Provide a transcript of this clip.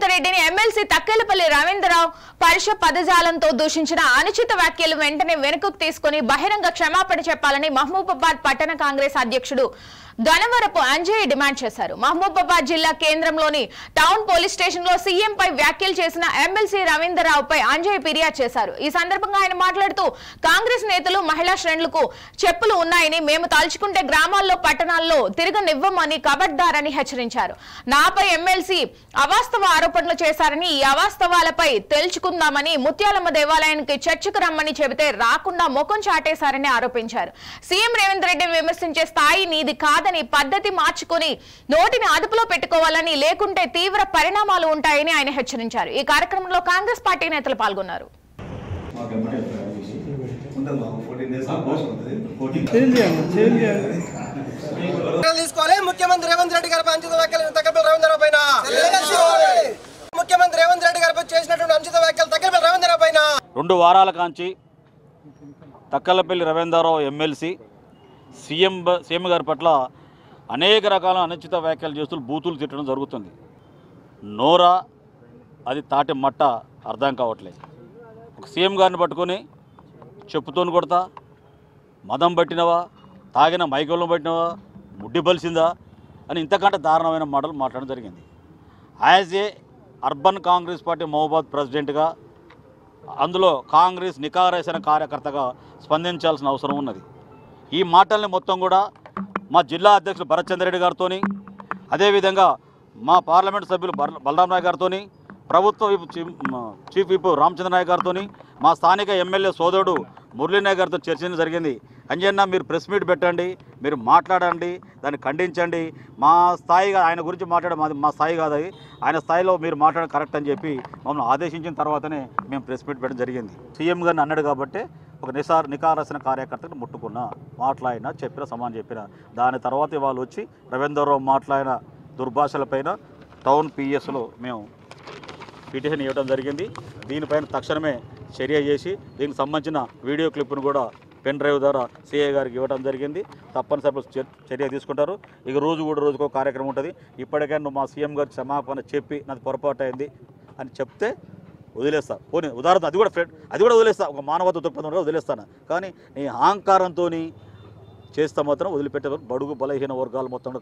రేవంత్ రెడ్డిని ఎమ్మెల్సీ తక్కెలపల్లి రవీంద్రరావు పరుష పదజాలంతో దూషించిన అనుచిత వ్యాఖ్యలు వెంటనే వెనుకకు తీసుకుని బహిరంగ క్షమాపణ చెప్పాలని మహబూబాబాద్ పట్టణ కాంగ్రెస్ అధ్యక్షుడు గణవరపు అంజయ్య డిమాండ్ చేశారు. మహబూబాబాద్ జిల్లా కేంద్రంలోని టౌన్ పోలీస్ స్టేషన్ లో సీఎం పై వ్యాఖ్యలు చేసిన ఎమ్మెల్సీ రవీంద్రరావుపై అంజయ్య ఫిర్యాదు చేశారు. ఈ సందర్భంగా ఆయన మాట్లాడుతూ కాంగ్రెస్ నేతలు మహిళా శ్రేణులకు చెప్పులు ఉన్నాయని, మేము తలుచుకుంటే గ్రామాల్లో పట్టణాల్లో తిరగనివ్వమని కబడ్దారని హెచ్చరించారు. నాపై ఎమ్మెల్సీ అవాస్తవ ఆరోపణలు చేశారని, ఈ అవాస్తవాలపై తేల్చుకుందామని ముత్యాలమ్మ దేవాలయానికి చర్చకు రమ్మని చెబితే రాకుండా ముఖం చాటేశారని ఆరోపించారు. సీఎం రేవంత్ రెడ్డిని విమర్శించే స్థాయి నీది కాదని పద్ధతి మార్చుకుని నోటిని అదుపులో పెట్టుకోవాలని, లేకుంటే తీవ్ర పరిణామాలు ఉంటాయని ఆయన హెచ్చరించారు. ఈ కార్యక్రమంలో కాంగ్రెస్ పార్టీ నేతలు పాల్గొన్నారు. ముఖ్యమంత్రి రేవంత్ రెడ్డి గారి అనుచిత వ్యాఖ్యలు తగ్గపల్లి రవీంద్రరావు పైన ముఖ్యమంత్రి రేవంత్ రెడ్డి గారిపై చేసినటువంటి అనుచిత వ్యాఖ్యలు తగ్గపల్లి రవీంద్రరావు పైన 2 వారాల కాంచి తక్కలపల్లి రవీంద్రరావు ఎమ్మెల్సీ సీఎం గారి పట్ల అనేక రకాల అనుచిత వ్యాఖ్యలు చేస్తూ బూతులు తిట్టడం జరుగుతుంది. నోరా అది తాటి మట్ట అర్థం కావట్లేదు. ఒక సీఎం గారిని పట్టుకొని చెప్పుతోని కొడతా, మదం పట్టినవా, తాగిన మైకంలో పట్టినవా, ముడ్డి బలిసిందా అని ఇంతకంటే దారుణమైన మాటలు మాట్లాడడం జరిగింది. As a urban Congress party Mahabubabad ప్రెసిడెంట్గా, అందులో కాంగ్రెస్ నికారైన కార్యకర్తగా స్పందించాల్సిన అవసరం ఉన్నది. ఈ మాటల్ని మొత్తం కూడా మా జిల్లా అధ్యక్షులు భరత్ చంద్రెడ్డి గారితో, అదేవిధంగా మా పార్లమెంట్ సభ్యులు బలరాం నాయక్ గారితో, ప్రభుత్వ చీఫ్ విప్ రామచంద్ర నాయక్ గారితో, మా స్థానిక ఎమ్మెల్యే సోదరుడు మురళీ నాయక్ గారితో చర్చించడం జరిగింది. అంజన్న మీరు ప్రెస్ మీట్ పెట్టండి, మీరు మాట్లాడండి, దాన్ని ఖండించండి. మా స్థాయిగా ఆయన గురించి మా స్థాయి కాదు, అది ఆయన స్థాయిలో మీరు మాట్లాడడం కరెక్ట్ అని చెప్పి మమ్మల్ని ఆదేశించిన తర్వాతనే మేము ప్రెస్ మీట్ పెట్టడం జరిగింది. సీఎం గారిని అన్నాడు కాబట్టి ఒక నికారసిన కార్యకర్తను ముట్టుకున్నా, మాట్లాడినా, సమానం చెప్పిన దాని తర్వాత వాళ్ళు వచ్చి రవీంద్రరావు మాట్లాడిన దుర్భాషలపైన టౌన్ పిఎస్లో మేము పిటిషన్ ఇవ్వడం జరిగింది. దీనిపైన తక్షణమే చర్య చేసి దీనికి సంబంధించిన వీడియో క్లిప్ను కూడా పెన్ డ్రైవ్ ద్వారా సిఐ గారికి ఇవ్వడం జరిగింది. తప్పనిసరిగా చర్య తీసుకుంటారు. ఇక రోజుకో కార్యక్రమం ఉంటుంది. ఇప్పటికైనా నువ్వు మా సీఎం గారికి క్షమాపణ చెప్పి నాకు పొరపాటు అయింది అని చెప్తే వదిలేస్తా. పోనీ ఉదాహరణ అది కూడా వదిలేస్తా, ఒక మానవత దృక్పథంగా వదిలేస్తాను. కానీ నీ అహంకారంతో చేస్తే మాత్రం వదిలిపెట్టే బడుగు బలహీన వర్గాలు మొత్తం